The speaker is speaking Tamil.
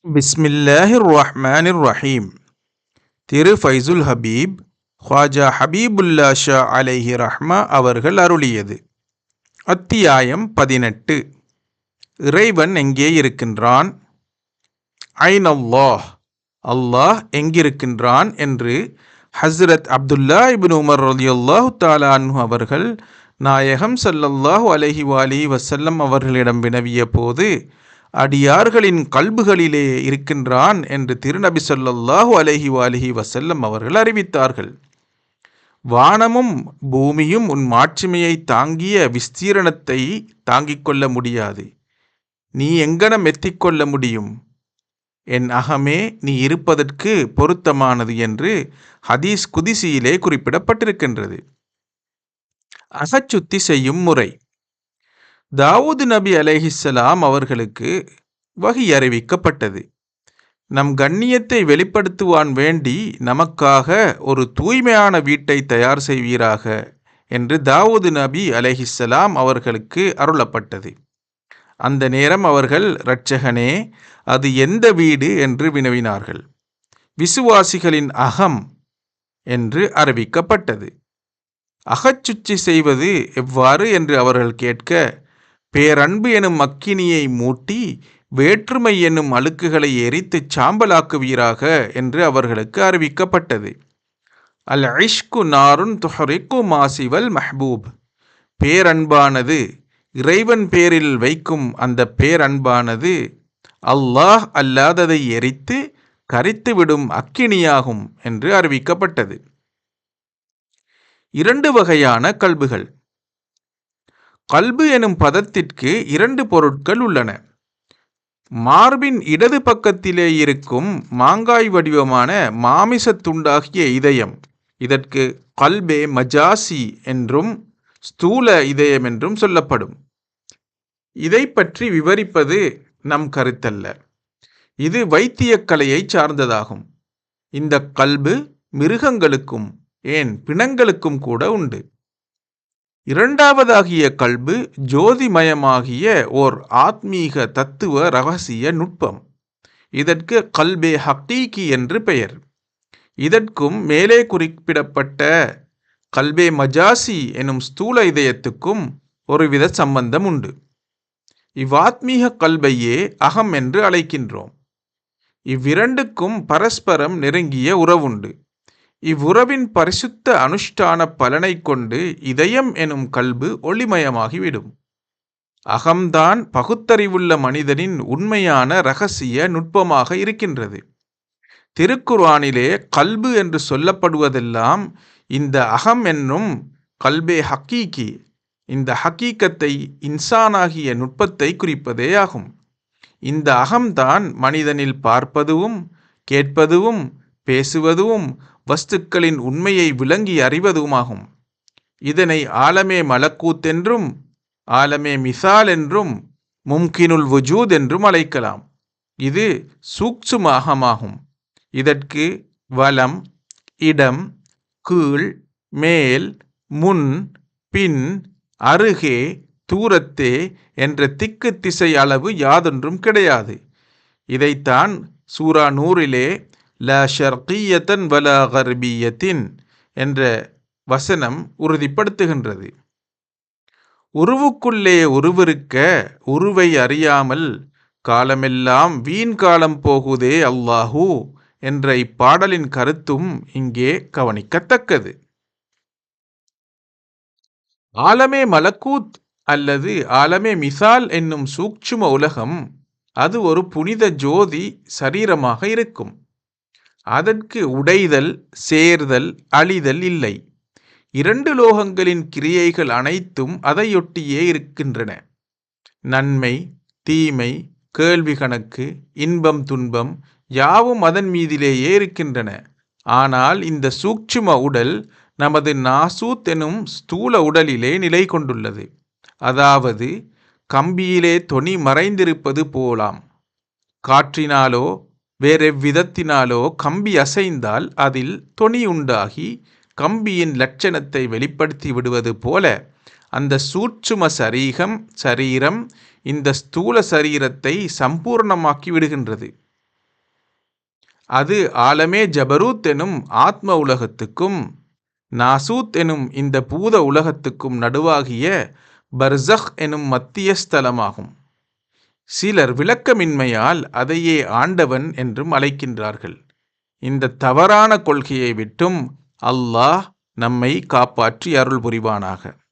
பிஸ்மில்லாஹிர் ரஹ்மானிர் ரஹீம். திரு ஃபைசுல் ஹபீப் ஹ்வாஜா ஹபீபுல்லா ஷா அலைஹி ரஹ்மா அவர்கள் அருளியது. அத்தியாயம் 18. இறைவன் எங்கே இருக்கின்றான்? ஐன் அல்லாஹ், அல்லாஹ் எங்கிருக்கின்றான் என்று ஹஸ்ரத் அப்துல்லா இப்னு உமர் ரலியல்லாஹு தஆலா அன்ஹு அவர்கள் நாயகம் ஸல்லல்லாஹு அலைஹி வஸல்லம் அவர்களிடம் வினவிய போது, அடியார்களின் கல்புகளிலே இருக்கின்றான் என்று திருநபி ஸல்லல்லாஹு அலைஹி வஸல்லம் அவர்கள் அறிவித்தார்கள். வானமும் பூமியும் உன் மாட்சிமையை தாங்கிய விஸ்தீரணத்தை தாங்கிக் கொள்ள முடியாது. நீ எங்கனம் எத்திக்கொள்ள முடியும்? என் அகமே, நீ இருப்பதற்கு பொருத்தமானது என்று ஹதீஸ் குதிசியிலே குறிப்பிடப்பட்டிருக்கின்றது. அகச்சுத்தி செய்யும் முறை. தாவூது நபி அலைஹிஸ்ஸலாம் அவர்களுக்கு வஹி அறிவிக்கப்பட்டது. நம் கண்ணியத்தை வெளிப்படுத்துவான் வேண்டி நமக்காக ஒரு தூய்மையான வீட்டை தயார் செய்வீராக என்று தாவூது நபி அலைஹிஸ்ஸலாம் அவர்களுக்கு அருளப்பட்டது. அந்த நேரம் அவர்கள், இரட்சகனே, அது எந்த வீடு என்று வினவினார்கள். விசுவாசிகளின் அகம் என்று அறிவிக்கப்பட்டது. அகச்சுச்சி செய்வது எவ்வாறு என்று அவர்கள் கேட்க, பேரன்பு எனும் அக்கினியை மூட்டி வேற்றுமை என்னும் அழுக்குகளை எரித்து சாம்பலாக்குவீராக என்று அவர்களுக்கு அறிவிக்கப்பட்டது. அல் இஷ்கு நாருன் துஹரிக்கு மாசிவல் மஹ்பூப். பேரன்பானது, இறைவன் பேரில் வைக்கும் அந்த பேரன்பானது அல்லாஹ் அல்லாததை எரித்து கரித்துவிடும் அக்கினியாகும் என்று அறிவிக்கப்பட்டது. 2 வகையான கல்புகள். கல்பு எனும் பதத்திற்கு 2 பொருட்கள் உள்ளன. மார்பின் இடது பக்கத்திலே இருக்கும் மாங்காய் வடிவமான மாமிச துண்டாகிய இதயம், இதற்கு கல்பே மஜாசி என்றும் ஸ்தூல இதயம் என்றும் சொல்லப்படும். இதை பற்றி விவரிப்பது நம் கருத்தல்ல. இது வைத்தியக்கலையை சார்ந்ததாகும். இந்த கல்பு மிருகங்களுக்கும் ஏன் பிணங்களுக்கும் கூட உண்டு. 2வதாகிய கல்பு ஜோதிமயமாகிய ஓர் ஆத்மீக தத்துவ இரகசிய நுட்பம். இதற்கு கல்பே ஹக்கீகி என்று பெயர். இதற்கும் மேலே குறிப்பிடப்பட்ட கல்பே மஜாசி எனும் ஸ்தூல இதயத்துக்கும் ஒருவித சம்பந்தம் உண்டு. இவ்வாத்மீக கல்பையே அகம் என்று அழைக்கின்றோம். இவ்விரண்டுக்கும் பரஸ்பரம் நெருங்கிய உறவுண்டு. இவ்வுறவின் பரிசுத்த அனுஷ்டான பலனை கொண்டு இதயம் எனும் கல்பு ஒளிமயமாகிவிடும். அகம்தான் பகுத்தறிவுள்ள மனிதனின் உண்மையான இரகசிய நுட்பமாக இருக்கின்றது. திருக்குர்ஆனிலே கல்பு என்று சொல்லப்படுவதெல்லாம் இந்த அகம் என்னும் கல்பே ஹக்கீகி, இந்த ஹக்கீக்கத்தை, இன்சானாகிய நுட்பத்தை குறிப்பதே ஆகும். இந்த அகம்தான் மனிதனில் பார்ப்பதுவும் கேட்பதுவும் பேசுவதும் வஸ்துக்களின் உண்மையை விளங்கி அறிவதுமாகும். இதனை ஆலமே மலக்கூத் என்றும் ஆலமே மிசால் என்றும் மும்கினுல் வுஜூத் என்றும் அழைக்கலாம். இது சூக்சும அகமாகும். இதற்கு வலம், இடம், கீழ், மேல், முன், பின், அருகே, தூரத்தே என்ற திக்கு திசை அளவு யாதொன்றும் கிடையாது. இதைத்தான் சூரா நூரிலே லா ஷர்கியத்தன் வலா கர்பியத்தின் என்ற வசனம் உறுதிப்படுத்துகின்றது. உருவுக்குள்ளே உருவிருக்க உருவை அறியாமல் காலமெல்லாம் வீண் காலம் போகுதே அல்லாஹூ என்ற இப்பாடலின் கருத்தும் இங்கே கவனிக்கத்தக்கது. ஆலமே மலக்கூத் அல்லது ஆலமே மிசால் என்னும் சூக்சும உலகம், அது ஒரு புனித ஜோதி சரீரமாக இருக்கும். அதற்கு உடைதல், சேர்தல், அழிதல் இல்லை. 2 லோகங்களின் கிரியைகள் அனைத்தும் அதையொட்டியே இருக்கின்றன. நன்மை, தீமை, கேள்வி கணக்கு, இன்பம், துன்பம் யாவும் அதன் மீதிலேயே இருக்கின்றன. ஆனால் இந்த சூக்சும உடல் நமது நாசூத் எனும் ஸ்தூல உடலிலே நிலை கொண்டுள்ளது. அதாவது கம்பியிலே தொனி மறைந்திருப்பது போலாம். காற்றினாலோ வேறெவ்விதத்தினாலோ கம்பி அசைந்தால் அதில் தொனி உண்டாகி கம்பியின் லட்சணத்தை வெளிப்படுத்தி விடுவது போல அந்த சூட்சும சரீரம் இந்த ஸ்தூல சரீரத்தை சம்பூர்ணமாக்கி விடுகின்றது. அது ஆலமே ஜபரூத் எனும் ஆத்ம உலகத்துக்கும் நாசூத் எனும் இந்த பூத உலகத்துக்கும் நடுவாகிய பர்சக் எனும் மத்திய ஸ்தலமாகும். சிலர் விளக்கமின்மையால் அதையே ஆண்டவன் என்றும் அழைக்கின்றார்கள். இந்த தவறான கொள்கையை விட்டும் அல்லாஹ் நம்மை காப்பாற்றி அருள் புரிவானாக.